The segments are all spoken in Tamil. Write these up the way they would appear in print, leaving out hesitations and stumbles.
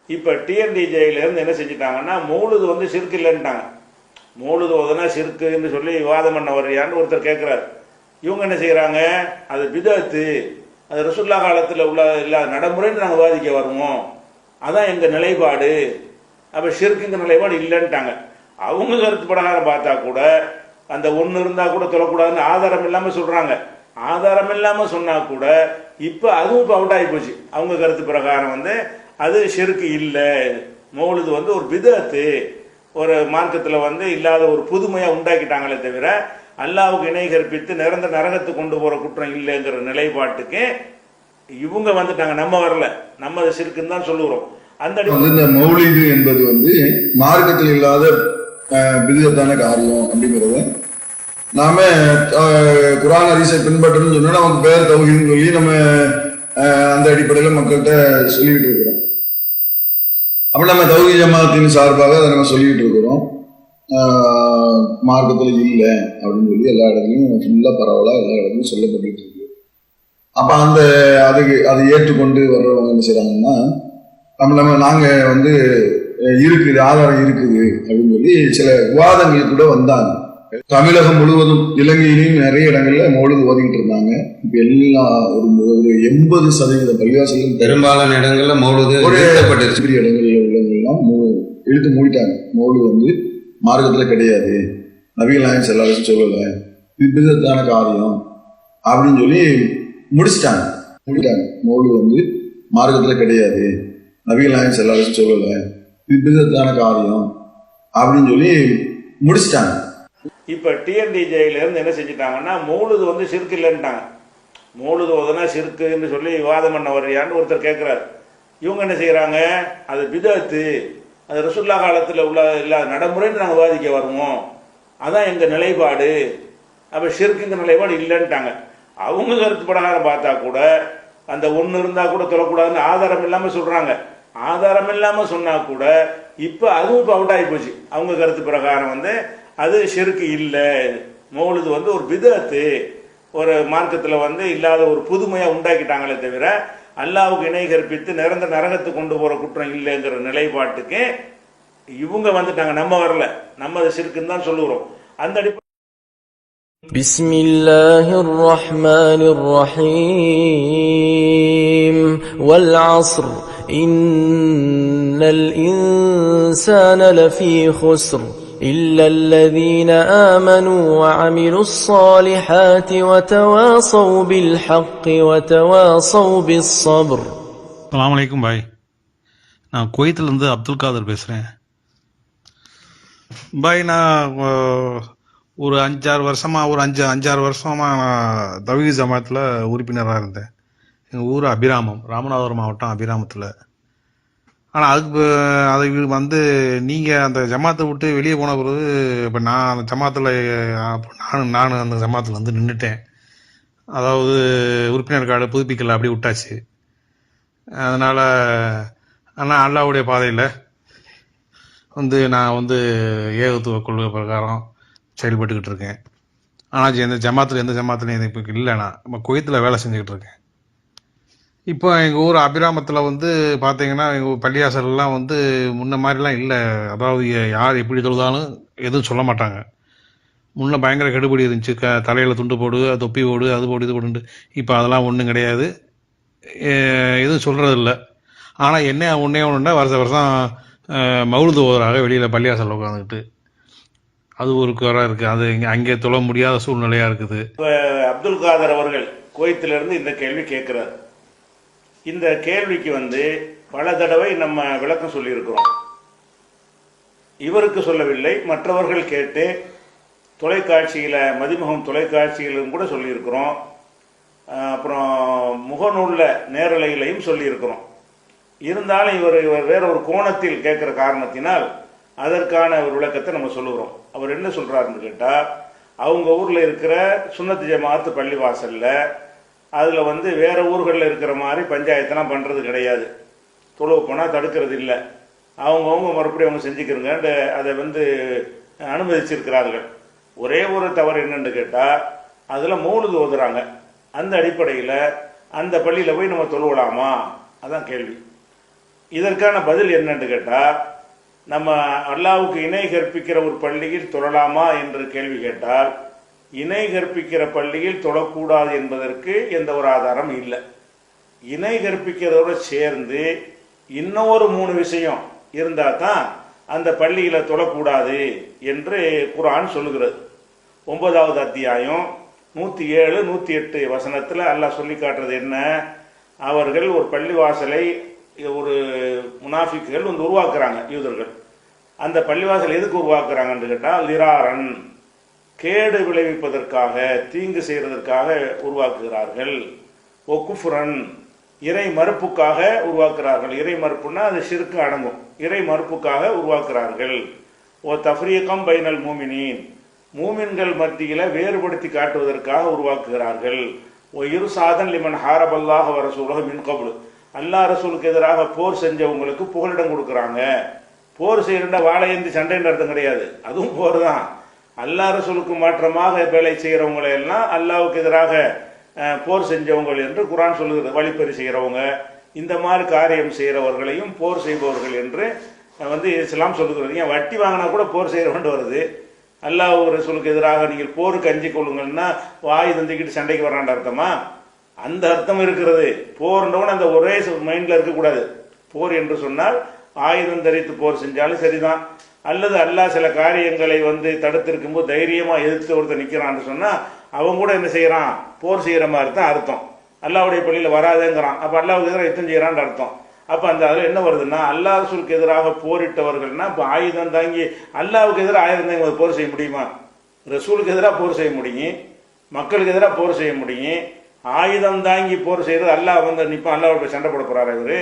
இப்போ டிஎன்டிஜேயிலேருந்து என்ன செஞ்சுட்டாங்கன்னா மௌலுது வந்து சிறுக்கு இல்லைன்ட்டாங்க. மௌலுது ஓதுனா சிறுக்குன்னு சொல்லி விவாதம் பண்ண வர்றியான்னு ஒருத்தர் கேட்குறாரு. இவங்க என்ன செய்கிறாங்க, அது பிதத்து, அது ரசூலுல்லாஹ் காலத்தில் உள்ள இல்லாத நடைமுறைன்னு நாங்கள் விவாதிக்க வருவோம், அதான் எங்கள் நிலைப்பாடு, அப்போ ஷிர்க்குங்கிற நிலைப்பாடு இல்லைன்ட்டாங்க. அவங்க கருத்து பிரகாரம் பார்த்தா கூட அந்த ஒன்று இருந்தால் கூட சொல்லக்கூடாதுன்னு ஆதாரம் இல்லாமல் சொல்கிறாங்க. ஆதாரம் இல்லாமல் சொன்னால் கூட இப்போ அதுவும் இப்போ அவுட் ஆகி போச்சு. அவங்க கருத்து பிரகாரம் வந்து அது ஷிர்க்கு இல்லை, மௌலுது வந்து ஒரு பிதத்து, ஒரு மார்க்கத்தில் வந்து இல்லாத ஒரு புதுமையாக உண்டாக்கிட்டாங்களே தவிர அல்லாவுக்கு இணை கற்பித்து நிரந்தர நரகத்துக்கு கொண்டு போகிற குற்றம் இல்லைங்கிற நிலைப்பாட்டுக்கு இவங்க வந்துட்டாங்க. நம்ம வரல, நம்ம அதை ஷிர்க்குன்னு தான் சொல்லுகிறோம். அந்த இந்த மௌலிது என்பது வந்து மார்க்கத்தில் இல்லாத பிதத்தான காரியம் அப்படிங்கிறத நாம குர்ஆன் ஹதீஸை பின்பற்றணும்னு சொன்னா நமக்கு பேர் தௌஹீதுன்னு சொல்லி நம்ம அந்த அடிப்படையில் மக்கள்கிட்ட சொல்லிக்கிட்டு இருக்கிறோம். அப்ப நம்ம தௌஹீத் ஜமாத்தின் சார்பாக அதை நம்ம சொல்லிக்கிட்டு இருக்கிறோம். மார்க்கத்தில் இல்லை அப்படின்னு சொல்லி எல்லா இடத்துலையும் ஃபுல்லா பரவலா எல்லா இடத்துலையும் சொல்லப்பட்டு இருக்கு. அப்ப அதை ஏற்றுக்கொண்டு வர்றவங்க என்ன செய்யறாங்கன்னா, நாங்க வந்து இருக்குது, ஆதாரம் இருக்குது அப்படின்னு சொல்லி சில விவாதங்கள் கூட வந்தாங்க. தமிழகம் முழுவதும் இலங்கையிலையும் நிறைய இடங்கள்ல மௌலுது ஓதிக்கிட்டு இருந்தாங்க. இப்ப எல்லா ஒரு 80% பள்ளிவாசலும் பெரும்பாலான இடங்கள்ல மௌலுது பெரிய இடங்கள்ல உள்ளவங்கெல்லாம் இழுத்து மூடிட்டாங்க. மௌலுது வந்து மார்க்கத்துல கிடையாது, நபிகள் நாயகம் ஸல்லல்லாஹு அலைஹி வஸல்லம் சொல்லல, இது பிதத்தான காரியம் அப்படின்னு சொல்லி முடிச்சிட்டாங்க. மௌலுது வந்து மார்க்கத்துல கிடையாது, நபிகள் நாயகம் ஸல்லல்லாஹு அலைஹி வஸல்லம் சொல்லல, இது பிதத்தான காரியம் அப்படின்னு சொல்லி முடிச்சிட்டாங்க. இப்போ டிஎன்டிஜேயிலேருந்து என்ன செஞ்சுட்டாங்கன்னா மௌலுது வந்து சிறுக்கு இல்லைன்ட்டாங்க. மௌலுது ஓதுனா சிறுக்குன்னு சொல்லி விவாதம் பண்ண வர்றியான்னு ஒருத்தர் கேட்குறாரு. இவங்க என்ன செய்கிறாங்க, அது பிதத்து, அது ரசூலுல்லாஹ் காலத்தில் உள்ள இல்லாத நடைமுறைன்னு நாங்கள் விவாதிக்க வருவோம், அதான் எங்கள் நிலைப்பாடு, அப்போ ஷிர்க்குங்கிற நிலைப்பாடு இல்லைன்ட்டாங்க. அவங்க கருத்து பிரகாரம் பார்த்தா கூட அந்த ஒன்று இருந்தால் கூட சொல்லக்கூடாதுன்னு ஆதாரம் இல்லாமல் சொல்கிறாங்க. ஆதாரம் இல்லாமல் சொன்னால் கூட இப்போ அதுவும் இப்போ அவுட் ஆகி போச்சு. அவங்க கருத்து பிரகாரம் வந்து அது ஷிர்க்கு இல்லை, மௌலுது வந்து ஒரு பிதத்து, ஒரு மார்க்கத்தில் வந்து இல்லாத ஒரு புதுமையாக உண்டாக்கிட்டாங்களே தவிர அல்லாவுக்கு இணை கற்பித்து நிரந்தர நரகத்துக்கு கொண்டு போகிற குற்றம் இல்லைங்கிற நிலைப்பாட்டுக்கு இவங்க வந்துட்டாங்க. நம்ம வரல, நம்ம அதை ஷிர்க்குன்னு தான் சொல்லுகிறோம். அந்த அடிப்படை பிஸ்மில்லாஹிர் ரஹ்மானிர் ரஹீம் வல் அஸ்ர் இன்னல் இன்சான லஃபீ குஸ்ர் إلا الذين آمنوا وعملوا الصالحات وتواصوا بالحق وتواصوا بالصبر. அஸ்ஸலாமு அலைக்கும் பாய். நான் குவைத்திலேருந்து அப்துல் காதர் பேசுகிறேன் பாய். நான் ஒரு 5-6 வருஷமாக நான் தௌஹீத் ஜமாத்தில் உறுப்பினராக இருந்தேன். எங்கள் ஊர் அபிராமம், ராமநாதபுரம் மாவட்டம் அபிராமத்தில். ஆனால் அதுக்கு வந்து நீங்கள் அந்த ஜமாத்தை விட்டு வெளியே போன பிறகு இப்போ நான் அந்த ஜமாத்தில் நானும் அந்த ஜமாத்தில் வந்து நின்றுட்டேன். அதாவது உறுப்பினர் கார்டு புதுப்பிக்கல, அப்படி விட்டாச்சு. அதனால் ஆனால் அல்லாஹ்வுடைய பாதையில் வந்து நான் வந்து ஏகத்துவ கொள்கை பிரகாரம் செயல்பட்டுக்கிட்டு இருக்கேன். ஆனால் எந்த ஜமாத்துலையும் இப்போ இல்லை. நான் நம்ம குவைத்தில் வேலை செஞ்சுக்கிட்டு இருக்கேன். இப்போ எங்கள் ஊர் அபிராமத்தில் வந்து பார்த்தீங்கன்னா எங்கள் பள்ளியாசல்லாம் வந்து முன்ன மாதிரிலாம் இல்லை. அதாவது யார் எப்படி தொழுதாலும் எதுவும் சொல்ல மாட்டாங்க. முன்ன பயங்கர கெடுபடி இருந்துச்சு. தலையில் துண்டு போடு, தொப்பி போடு, அது போடு, இது போடுன்ட்டு. இப்போ அதெல்லாம் ஒன்றும் கிடையாது, எதுவும் சொல்கிறதில்ல. ஆனால் என்ன ஒன்றுண்டா வருஷம் மௌலுது ஓதுறாக வெளியில் பள்ளியாசல் உட்காந்துக்கிட்டு. அது ஒரு குறை இருக்குது. அது அங்கே தொழ முடியாத சூழ்நிலையாக இருக்குது. அப்துல் காதர் அவர்கள் குவைத்திலிருந்து இந்த கேள்வி கேட்குறாரு. இந்த கேள்விக்கு வந்து பல தடவை நம்ம விளக்கம் சொல்லியிருக்கிறோம். இவருக்கு சொல்லவில்லை, மற்றவர்கள் கேட்டு தொலைக்காட்சியில், மதிமுகம் தொலைக்காட்சியிலும் கூட சொல்லியிருக்கிறோம். அப்புறம் முகநூலில் நேரலையிலையும் சொல்லியிருக்கிறோம். இருந்தாலும் இவர் வேற ஒரு கோணத்தில் கேட்குற காரணத்தினால் அதற்கான ஒரு விளக்கத்தை நம்ம சொல்லுகிறோம். அவர் என்ன சொல்கிறாருன்னு கேட்டால், அவங்க ஊரில் இருக்கிற சுன்னத்து ஜமாத்து பள்ளிவாசலில் அதில் வந்து வேறு ஊர்களில் இருக்கிற மாதிரி பஞ்சாயத்தெல்லாம் பண்ணுறது கிடையாது. தொழுவு போனால் தடுக்கிறது இல்லை. அவங்கவுங்க மறுபடியும் அவங்க செஞ்சுக்கிறங்க அதை வந்து அனுமதிச்சிருக்கிறார்கள். ஒரே ஒரு தவறு என்னன்னு கேட்டால், அதில் மௌலுது ஓதுறாங்க. அந்த அடிப்படையில் அந்த பள்ளியில் போய் நம்ம தொழுவலாமா, அதான் கேள்வி. இதற்கான பதில் என்னன்னு கேட்டால், நம்ம அல்லாஹ்வுக்கு இணை கற்பிக்கிற ஒரு பள்ளியில் தொழலாமா என்று கேள்வி கேட்டால், இணை கற்பிக்கிற பள்ளியில் தொழக்கூடாது என்பதற்கு எந்த ஒரு ஆதாரம் இல்லை. இணை கற்பிக்கிறதோடு சேர்ந்து இன்னொரு 3 விஷயம் இருந்தால் தான் அந்த பள்ளியில் தொழக்கூடாது என்று குர்ஆன் சொல்லுகிறது. 9வது அத்தியாயம் 107, 108 வசனத்தில் அல்லாஹ் சொல்லி காட்டுறது என்ன? அவர்கள் ஒரு பள்ளிவாசலை ஒரு முனாஃபிக்குகள் வந்து உருவாக்குறாங்க, யூதர்கள். அந்த பள்ளிவாசல் எதுக்கு உருவாக்குறாங்கன்னு கேட்டால், லிராரன், கேடு விளைவிப்பதற்காக, தீங்கு செய்வதற்காக உருவாக்குகிறார்கள். ஓ குஃப்ரன், இறை மறுப்புக்காக உருவாக்குறார்கள். இறை மறுப்புன்னா அது ஷிர்க்கு அடங்கும். இறை மறுப்புக்காக உருவாக்குறார்கள். ஓ தஃப்ரீகம் பைனல் மூமினீன், மூமின்கள் மத்தியில வேறுபடுத்தி காட்டுவதற்காக உருவாக்குகிறார்கள். ஓ இருசாதன் லிமன் ஹாரபல்லாஹ் வ ரசூலுஹு மின் கப்லு, அல்லாஹ் ரசூலுக்கு எதிராக போர் செஞ்சவங்களுக்கு புகலிடம் கொடுக்குறாங்க. போர் செய்யறா வாழையந்தி சண்டைன்ற அர்த்தம் கிடையாது, அதுவும் போர் தான். அல்லாஹ் ரசூலுக்கு மாற்றமாக வேலை செய்கிறவங்களை எல்லாம் அல்லாஹ்வுக்கு எதிராக போர் செஞ்சவங்க என்று குர்ஆன் சொல்லுகிறது. வழிப்பறி செய்கிறவங்க, இந்த மாதிரி காரியம் செய்கிறவர்களையும் போர் செய்பவர்கள் என்று வந்து இஸ்லாம் சொல்லுகிறது. ஏன் வட்டி வாங்கினா கூட போர் செய்கிறவன் வருது. அல்லாஹ் ரசூலுக்கு எதிராக நீங்கள் போருக்கு அஞ்சு கொள்ளுங்கன்னா வாய் தந்திக்கிட்டு சண்டைக்கு வரான்ற அர்த்தமா? அந்த அர்த்தம் இருக்கிறது. போர்ன்றவன் அந்த ஒரே மைண்ட்ல இருக்கக்கூடாது. போர் என்று சொன்னால் ஆயுதம் தரித்து போர் செஞ்சாலும் சரிதான். அல்லது அல்லாஹ் சில காரியங்களை வந்து தடுத்திருக்கும் போது தைரியமா எதிர்த்து ஒருத்தர் நிக்கிறான்னு சொன்னா அவன் கூட என்ன செய்யறான்? போர் செய்யற மாதிரி தான் அர்த்தம். அல்லாஹ்வுடைய பள்ளியில வராதேங்கிறான், அப்ப அல்லாஹ்வுக்கு எதிராக யுத்தம் செய்யறான்னு அர்த்தம். அப்ப அந்த அதுல என்ன வருதுன்னா, அல்லாஹ் ரசூலுக்கு எதிராக போரிட்டவர்கள்னா இப்ப ஆயுதம் தாங்கி அல்லாஹ்வுக்கு எதிராக ஆயுதம் தாங்கி போர் செய்ய முடியுமா? ரசூலுக்கு எதிராக போர் செய்ய முடியும், மக்களுக்கு எதிராக போர் செய்ய முடியும். ஆயுதம் தாங்கி போர் செய்யறது அல்லாஹ் வந்து நிப்பான், அல்லாஹ்வோட சண்டை போட போறாரு இவரு,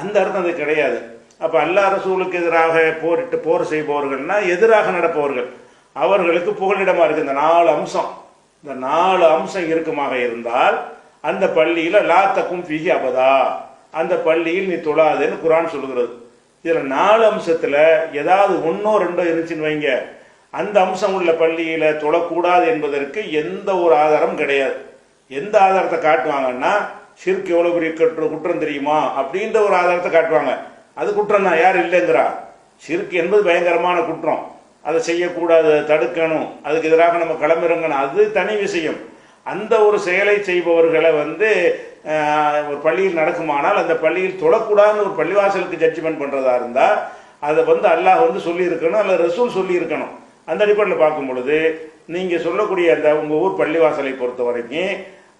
அந்த அர்த்தம் அது கிடையாது. அப்ப அல்லாஹ் ரசூலுக்கு எதிராக போரிட்டு போர் செய்பவர்கள்னா எதிராக நடப்பவர்கள், அவர்களுக்கு புகலிடமா இருக்கு இந்த 4 அம்சம். இந்த 4 அம்சம் இருக்குமாக இருந்தால் அந்த பள்ளியில லா தக்கும் ஃபீஹி அபதா, அந்த பள்ளியில் நீ தொழாதேன்னு குர்ஆன் சொல்லுகிறது. இதுல 4 அம்சத்துல ஏதாவது 1ஓ 2ஓ இருந்துச்சுன்னு வைங்க, அந்த அம்சம் உள்ள பள்ளியில தொழக்கூடாது என்பதற்கு எந்த ஒரு ஆதாரம் கிடையாது. எந்த ஆதாரத்தை காட்டுவாங்கன்னா, ஷிர்க் எவ்வளவு பெரிய குற்றம் தெரியுமா அப்படின்ற ஒரு ஆதாரத்தை காட்டுவாங்க. அது குற்றம் தான், யார் இல்லைங்கிறா? ஷிர்க் என்பது பயங்கரமான குற்றம், அதை செய்யக்கூடாது, தடுக்கணும், அதுக்கு எதிராக நம்ம களமிறங்கணும், அது தனி விஷயம். அந்த ஒரு செயலை செய்பவர்களை வந்து ஒரு பள்ளியில் நடக்குமானால் அந்த பள்ளியில் தொழக்கூடாதுன்னு ஒரு பள்ளிவாசலுக்கு ஜட்ஜ்மெண்ட் பண்றதா இருந்தா அதை வந்து அல்லாஹ் வந்து சொல்லி இருக்கணும், அல்லது ரசூல் சொல்லி இருக்கணும். அந்த அடிப்படையில் பார்க்கும் பொழுது நீங்க சொல்லக்கூடிய அந்த உங்க ஊர் பள்ளிவாசலை பொறுத்த வரைக்கும்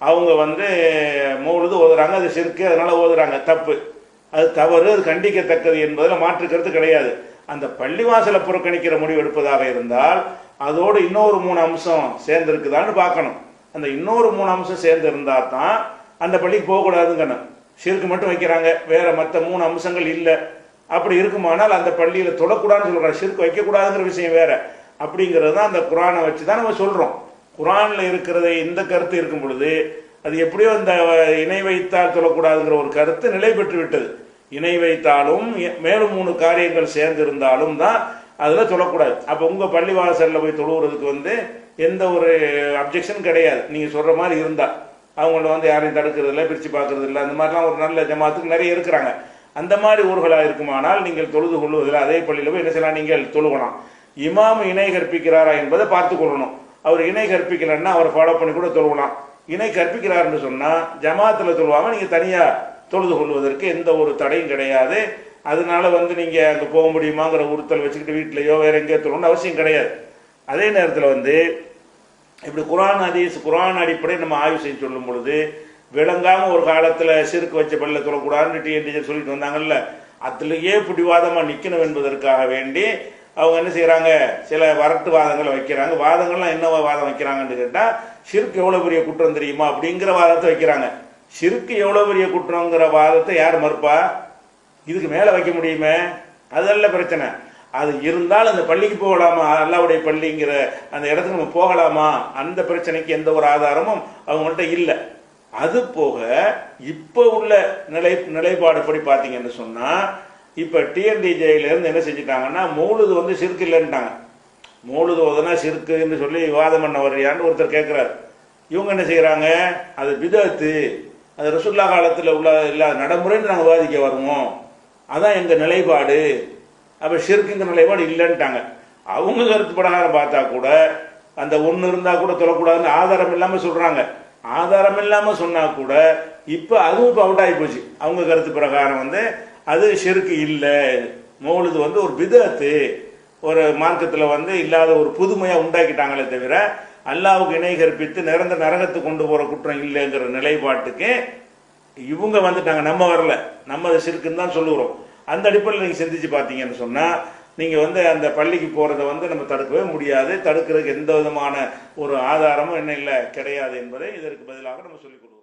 அவங்க வந்து மௌலிது ஓதுறாங்க, அது ஷிர்க், அதனால ஓதுறாங்க, தப்பு, அது தவறு, அது கண்டிக்கத்தக்கது என்பதில் மாற்று கருத்து கிடையாது. அந்த பள்ளிவாசலை புறக்கணிக்கிற முடிவு எடுப்பதாக இருந்தால் அதோடு இன்னொரு 3 அம்சம் சேர்ந்து இருக்குதான்னு பார்க்கணும். அந்த இன்னொரு 3 அம்சம் சேர்ந்து இருந்தா தான் அந்த பள்ளிக்கு போகக்கூடாதுங்கன்னு. ஷிர்க் மட்டும் வைக்கிறாங்க, வேற மற்ற 3 அம்சங்கள் இல்லை. அப்படி இருக்குமானால் அந்த பள்ளியில தொழக்கூடாதுன்னு சொல்றாங்க, ஷிர்க் வைக்கக்கூடாதுங்கிற விஷயம் வேற. அப்படிங்கிறது தான் அந்த குர்ஆனை வச்சு தான் நம்ம சொல்றோம். குர்ஆன்ல இருக்கிறது இந்த கருத்து இருக்கும் பொழுது அது எப்படியோ இந்த இணை வைத்தால் தொழக்கூடாதுங்கிற ஒரு கருத்து நிலை பெற்று விட்டது. இணை வைத்தாலும் மேலும் 3 காரியங்கள் சேர்ந்து இருந்தாலும் தான் அதுல தொழக்கூடாது. அப்ப உங்க பள்ளிவாசல்ல போய் தொழுவுறதுக்கு வந்து எந்த ஒரு அப்ஜெக்ஷன் கிடையாது. நீங்க சொல்ற மாதிரி இருந்தா அவங்கள வந்து யாரையும் தடுக்கிறது இல்லை, பிரிச்சு பார்க்கறது இல்லை, அந்த மாதிரிலாம் ஒரு நல்ல ஜமாத்துக்கு நிறைய இருக்கிறாங்க. அந்த மாதிரி ஊர்களா இருக்குமானால் நீங்கள் தொழுது கொள்வதில் அதே பள்ளியில போய் என்ன செய்யலாம், நீங்கள் தொழுகலாம். இமாம் இணை கற்பிக்கிறாரா என்பதை பார்த்து கொள்ளணும். அவர் இணை கற்பிக்கலன்னா அவரை ஃபாலோ பண்ணி கூட தொழுகலாம். இணை கற்பிக்கிறாருன்னு சொன்னா ஜமாத்துல தொழுவாம நீங்க தனியா தொழுது கொள்வதற்கு எந்த ஒரு தடையும் கிடையாது. அதனால வந்து நீங்க அங்க போக முடியுமாங்கிற உறுத்தல் வச்சுக்கிட்டு வீட்டிலையோ வேற எங்கேயோ தொழணும்னு அவசியம் கிடையாது. அதே நேரத்தில் வந்து இப்படி குர்ஆன் ஹதீஸ் குர்ஆன் அடிப்படையை நம்ம ஆய்வு செய்ய சொல்லும் பொழுது விளங்காம ஒரு காலத்துல ஷிர்க் வச்ச பள்ளியில தொழக்கூடாதுன்னு டிஎன்டிஜர் சொல்லிட்டு வந்தாங்கல்ல, அதுலயே பிடிவாதமா நிக்கணும் என்பதற்காக வேண்டி அவங்க என்ன செய்யறாங்க, சில வரட்டு வாதங்களை வைக்கிறாங்க. வாதங்கள்லாம் என்ன வாதம் வைக்கிறாங்கன்னு கேட்டா, ஷிர்க் எவ்வளவு பெரிய குற்றம் தெரியுமா அப்படிங்கிற வாதத்தை வைக்கிறாங்க. ஷிர்க் எவ்வளவு பெரிய குற்றங்கிற வாதத்தை யார் மறுப்பா? இதுக்கு மேல வைக்க முடியுமே, அதல்ல பிரச்சனை. அது இருந்தால் அந்த பள்ளிக்கு போகலாமா, அல்லாஹ்வுடைய பள்ளிங்கிற அந்த இடத்துக்கு நம்ம போகலாமா, அந்த பிரச்சனைக்கு எந்த ஒரு ஆதாரமும் அவங்கள்ட்ட இல்லை. அது போக இப்ப உள்ள நிலைப்பாடுபடி பாத்தீங்கன்னு சொன்னா, இப்ப டிஎன்டிஜேல இருந்து என்ன செஞ்சுட்டாங்கன்னா, மௌலிது வந்து ஷிர்க் இல்லைன்ட்டாங்க. மௌலிது ஓதுனா ஷிர்க்குன்னு சொல்லி விவாதம் பண்ண வர்றியான்னு ஒருத்தர் கேட்கிறார். இவங்க என்ன செய்யறாங்க, அது பிதஅத்து, அது ரசூலுல்லாஹ் காலத்துல உள்ள இல்லாத நடைமுறைன்னு நாங்கள் விவாதிக்க வருவோம் அதான் எங்க நிலைப்பாடு. அப்ப ஷிர்க்குங்கிற நிலைப்பாடு இல்லைன்ட்டாங்க. அவங்க கருத்து பிரகாரம் பார்த்தா கூட அந்த ஒன்று இருந்தா கூட தொழக்கூடாதுன்னு ஆதாரம் இல்லாம சொல்றாங்க. ஆதாரம் இல்லாம சொன்னா கூட இப்ப அதுவும் இப்ப அவுட் ஆகி போச்சு. அவங்க கருத்து பிரகாரம் வந்து அது ஷிர்க்கு இல்லை, மௌலிது வந்து ஒரு பிதஅத்து, ஒரு மார்க்கத்தில் வந்து இல்லாத ஒரு புதுமையாக உண்டாக்கிட்டாங்களே தவிர அல்லாவுக்கு இணை கற்பித்து நிரந்தர நரகத்துக்கு கொண்டு போகிற குற்றம் இல்லைங்கிற நிலைப்பாட்டுக்கு இவங்க வந்துட்டாங்க. நம்ம வரல, நம்ம அது ஷிர்க்குன்னு தான் சொல்லுகிறோம். அந்த அடிப்படையில் நீங்கள் சிந்திச்சு பார்த்தீங்கன்னு சொன்னால் நீங்கள் வந்து அந்த பள்ளிக்கு போகிறத வந்து நம்ம தடுக்கவே முடியாது. தடுக்கிறதுக்கு எந்த விதமான ஒரு ஆதாரமும் என்ன இல்லை, கிடையாது என்பதை இதற்கு பதிலாக நம்ம சொல்லிக் கொடுக்கணும்.